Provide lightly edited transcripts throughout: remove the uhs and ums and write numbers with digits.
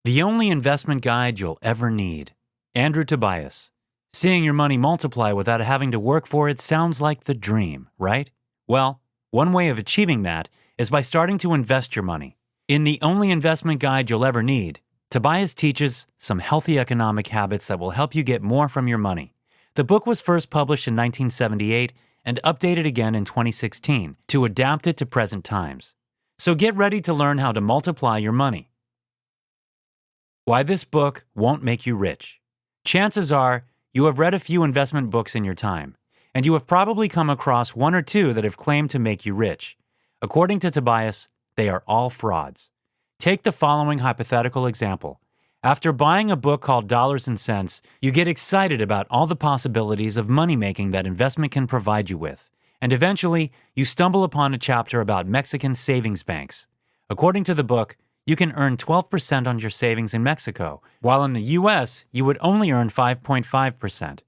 The only investment guide you'll ever need. Andrew Tobias. Seeing your money multiply without having to work for it sounds like the dream, right? Well, one way of achieving that is by starting to invest your money. In The Only Investment Guide You'll Ever Need, Tobias teaches some healthy economic habits that will help you get more from your money. The book was first published in 1978 and updated again in 2016 to adapt it to present times. So get ready to learn how to multiply your money. Why this book won't make you rich. Chances are you have read a few investment books in your time, and you have probably come across one or two that have claimed to make you rich. According to Tobias, they are all frauds. Take the following hypothetical example. After buying a book called Dollars and Cents, you get excited about all the possibilities of money making that investment can provide you with, and eventually you stumble upon a chapter about Mexican savings banks. According to the book, you can earn 12% on your savings in Mexico, while in the U.S., you would only earn 5.5%.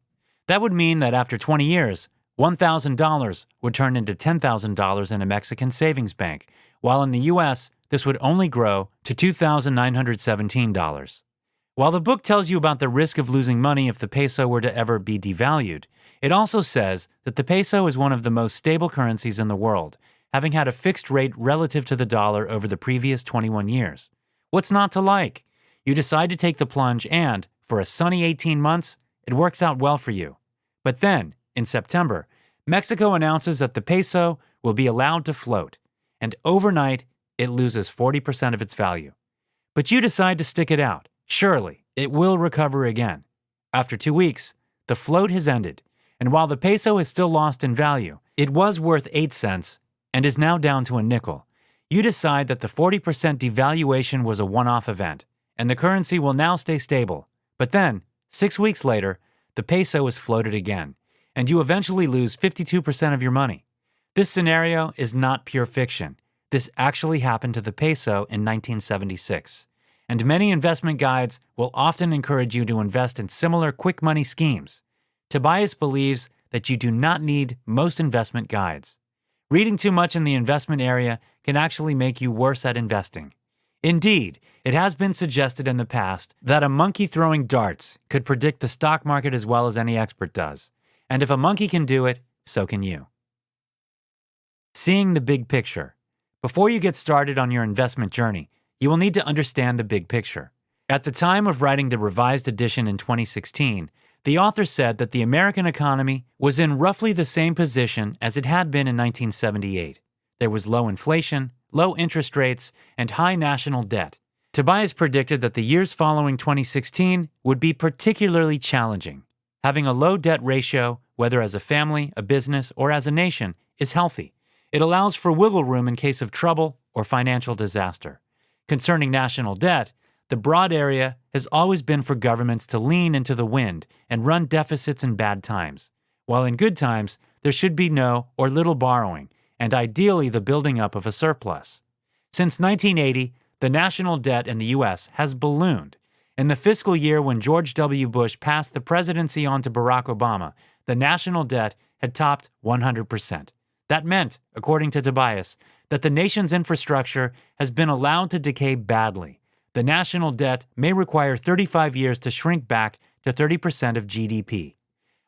That would mean that after 20 years, $1,000 would turn into $10,000 in a Mexican savings bank, while in the U.S., this would only grow to $2,917. While the book tells you about the risk of losing money if the peso were to ever be devalued, it also says that the peso is one of the most stable currencies in the world, having had a fixed rate relative to the dollar over the previous 21 years. What's not to like? You decide to take the plunge and, for a sunny 18 months, it works out well for you. But then, in September, Mexico announces that the peso will be allowed to float, and overnight, it loses 40% of its value. But you decide to stick it out. Surely, it will recover again. After 2 weeks, the float has ended, and while the peso has still lost in value, it was worth 8 cents and is now down to a nickel. You decide that the 40% devaluation was a one-off event, and the currency will now stay stable. But then, 6 weeks later, the peso is floated again, and you eventually lose 52% of your money. This scenario is not pure fiction. This actually happened to the peso in 1976. And many investment guides will often encourage you to invest in similar quick money schemes. Tobias believes that you do not need most investment guides. Reading too much in the investment area can actually make you worse at investing. Indeed, it has been suggested in the past that a monkey throwing darts could predict the stock market as well as any expert does. And if a monkey can do it, so can you. Seeing the big picture. Before you get started on your investment journey, you will need to understand the big picture. At the time of writing the revised edition in 2016, the author said that the American economy was in roughly the same position as it had been in 1978. There was low inflation, low interest rates, and high national debt. Tobias predicted that the years following 2016 would be particularly challenging. Having a low debt ratio, whether as a family, a business, or as a nation, is healthy. It allows for wiggle room in case of trouble or financial disaster. Concerning national debt, the broad area has always been for governments to lean into the wind and run deficits in bad times, while in good times there should be no or little borrowing, and ideally the building up of a surplus. Since 1980, the national debt in the U.S. has ballooned. In the fiscal year when George W. Bush passed the presidency on to Barack Obama, the national debt had topped 100%. That meant, according to Tobias, that the nation's infrastructure has been allowed to decay badly. The national debt may require 35 years to shrink back to 30% of GDP.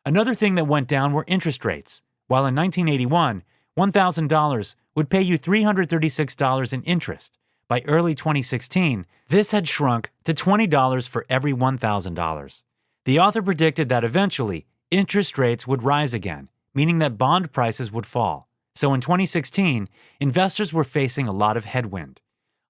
Another thing that went down were interest rates. While in 1981, $1,000 would pay you $336 in interest. By early 2016, this had shrunk to $20 for every $1,000. The author predicted that eventually, interest rates would rise again, meaning that bond prices would fall. So in 2016, investors were facing a lot of headwind.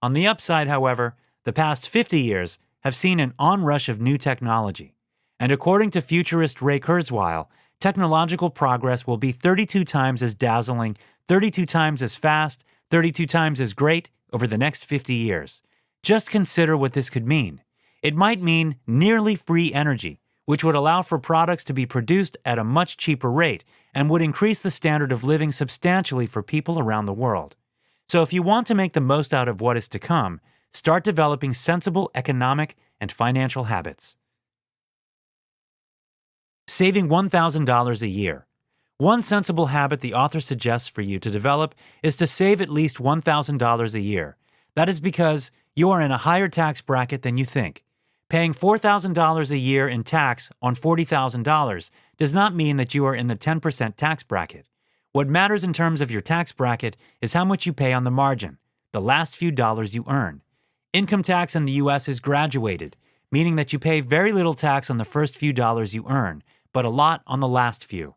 On the upside, however, the past 50 years have seen an onrush of new technology. And according to futurist Ray Kurzweil, technological progress will be 32 times as dazzling, 32 times as fast, 32 times as great over the next 50 years. Just consider what this could mean. It might mean nearly free energy, which would allow for products to be produced at a much cheaper rate and would increase the standard of living substantially for people around the world. So if you want to make the most out of what is to come, start developing sensible economic and financial habits. Saving $1,000 a year. One sensible habit the author suggests for you to develop is to save at least $1,000 a year. That is because you are in a higher tax bracket than you think. Paying $4,000 a year in tax on $40,000 does not mean that you are in the 10% tax bracket. What matters in terms of your tax bracket is how much you pay on the margin, the last few dollars you earn. Income tax in the U.S. is graduated, meaning that you pay very little tax on the first few dollars you earn, but a lot on the last few.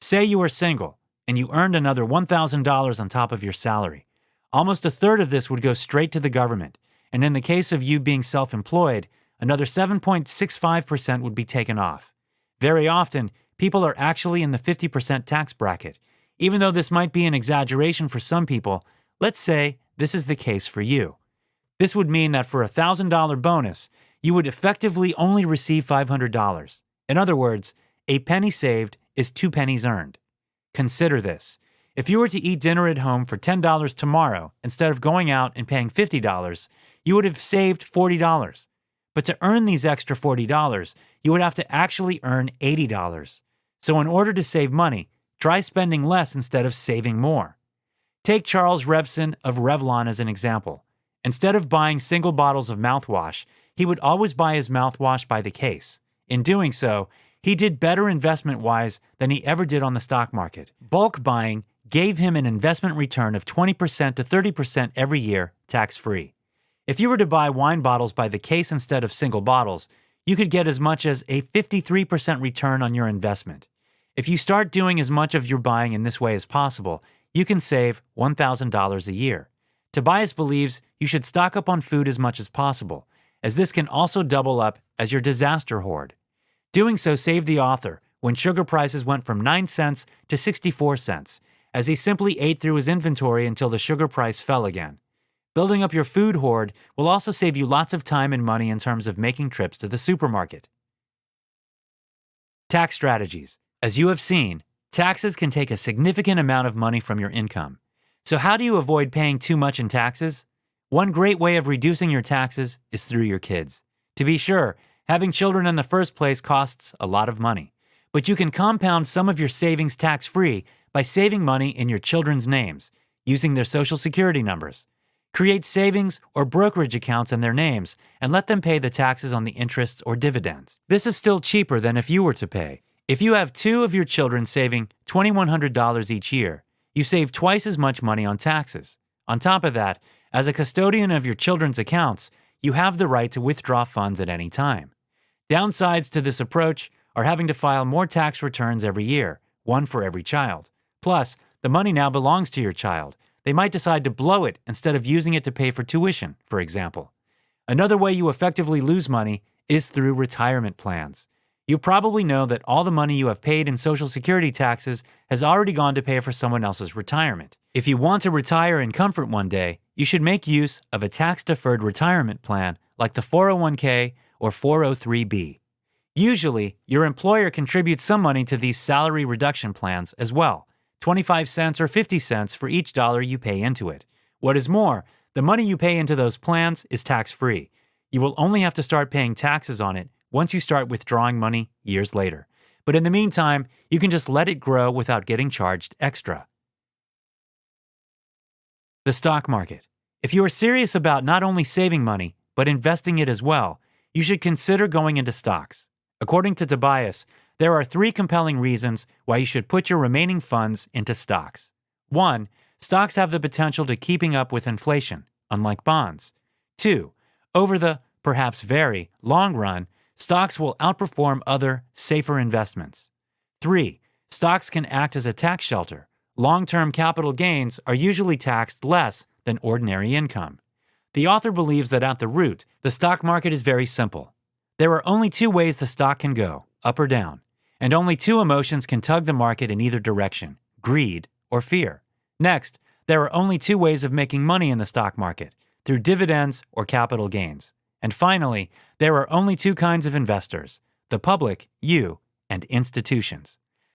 Say you are single, and you earned another $1,000 on top of your salary. Almost a third of this would go straight to the government, and in the case of you being self-employed, another 7.65% would be taken off. Very often, people are actually in the 50% tax bracket. Even though this might be an exaggeration for some people, let's say this is the case for you. This would mean that for a $1,000 bonus, you would effectively only receive $500. In other words, a penny saved is 2 pennies earned. Consider this. If you were to eat dinner at home for $10 tomorrow, instead of going out and paying $50, you would have saved $40. But to earn these extra $40, you would have to actually earn $80. So in order to save money, try spending less instead of saving more. Take Charles Revson of Revlon as an example. Instead of buying single bottles of mouthwash, he would always buy his mouthwash by the case. In doing so, he did better investment-wise than he ever did on the stock market. Bulk buying gave him an investment return of 20% to 30% every year, tax-free. If you were to buy wine bottles by the case instead of single bottles, you could get as much as a 53% return on your investment. If you start doing as much of your buying in this way as possible, you can save $1,000 a year. Tobias believes you should stock up on food as much as possible, as this can also double up as your disaster hoard. Doing so saved the author when sugar prices went from 9 cents to 64 cents, as he simply ate through his inventory until the sugar price fell again. Building up your food hoard will also save you lots of time and money in terms of making trips to the supermarket. Tax strategies. As you have seen, taxes can take a significant amount of money from your income. So how do you avoid paying too much in taxes? One great way of reducing your taxes is through your kids. To be sure, having children in the first place costs a lot of money, but you can compound some of your savings tax-free by saving money in your children's names, using their social security numbers. Create savings or brokerage accounts in their names and let them pay the taxes on the interests or dividends. This is still cheaper than if you were to pay. If you have 2 of your children saving $2,100 each year, you save twice as much money on taxes. On top of that, as a custodian of your children's accounts, you have the right to withdraw funds at any time. Downsides to this approach are having to file more tax returns every year, one for every child. Plus, the money now belongs to your child. They might decide to blow it instead of using it to pay for tuition, for example. Another way you effectively lose money is through retirement plans. You probably know that all the money you have paid in Social Security taxes has already gone to pay for someone else's retirement. If you want to retire in comfort one day, you should make use of a tax-deferred retirement plan like the 401k or 403b. Usually, your employer contributes some money to these salary reduction plans as well, 25 cents or 50 cents for each dollar you pay into it. What is more, the money you pay into those plans is tax-free. You will only have to start paying taxes on it once you start withdrawing money years later. But in the meantime, you can just let it grow without getting charged extra. The stock market. If you are serious about not only saving money, but investing it as well, you should consider going into stocks. According to Tobias, there are 3 compelling reasons why you should put your remaining funds into stocks. 1. Stocks have the potential to keeping up with inflation, unlike bonds. 2. Over the, perhaps very, long run, stocks will outperform other, safer investments. 3. Stocks can act as a tax shelter. Long-term capital gains are usually taxed less than ordinary income. The author believes that at the root, the stock market is very simple. There are only 2 ways the stock can go, up or down, and only 2 emotions can tug the market in either direction, greed or fear. Next, there are only 2 ways of making money in the stock market, through dividends or capital gains. And finally, there are only 2 kinds of investors, the public, you, and institutions.